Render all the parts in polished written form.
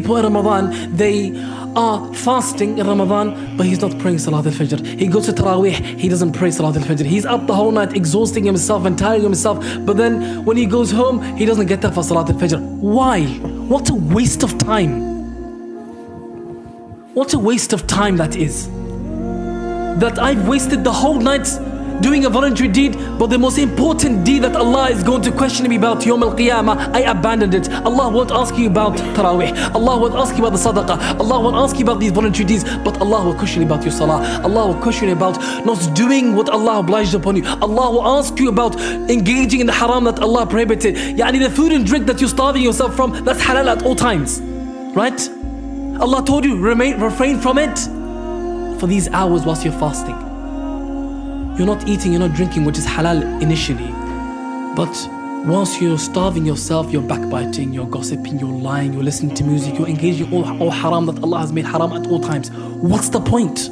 People in Ramadan, they are fasting in Ramadan, but he's not praying Salat al-Fajr. He goes to Taraweeh, he doesn't pray Salat al-Fajr. He's up the whole night exhausting himself and tiring himself, but then when he goes home, he doesn't get up for Salat al-Fajr. Why? What a waste of time. What a waste of time that is. That I've wasted the whole night doing a voluntary deed, but the most important deed that Allah is going to question me about Yawm al-Qiyamah, I abandoned it. Allah won't ask you about Taraweeh. Allah won't ask you about the Sadaqah. Allah won't ask you about these voluntary deeds, but Allah will question you about your Salah. Allah will question you about not doing what Allah obliged upon you. Allah will ask you about engaging in the haram that Allah prohibited. Yani the food and drink that you're starving yourself from, that's halal at all times. Right? Allah told you, refrain from it for these hours whilst you're fasting. You're not eating, you're not drinking, which is halal initially. But whilst you're starving yourself, you're backbiting, you're gossiping, you're lying, you're listening to music, you're engaging all haram that Allah has made haram at all times. What's the point?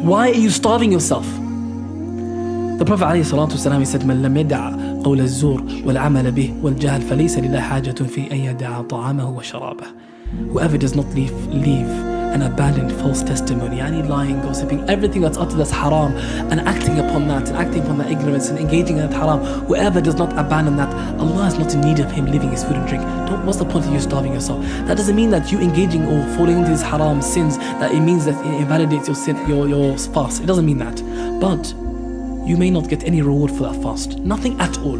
Why are you starving yourself? The Prophet ﷺ, he said, مَنْ لَمْ يَدَعَ قَوْلَ الزُّورِ وَالْعَمَلَ بِهِ وَالْجَهْلِ فَلَيْسَ لِلَّهِ حَاجَةٌ فِي أَنْ يَدَعَ طَعَامَهُ وَشَرَابَهُ. Whoever does not leave and abandon false testimony, any lying, gossiping, everything that's uttered as haram, and acting upon that ignorance and engaging in that haram, whoever does not abandon that, Allah is not in need of him leaving his food and drink. What's the point of you starving yourself? That doesn't mean that you engaging or falling into these haram sins, that it means that it invalidates your sin, your fast. It doesn't mean that. But you may not get any reward for that fast. Nothing at all.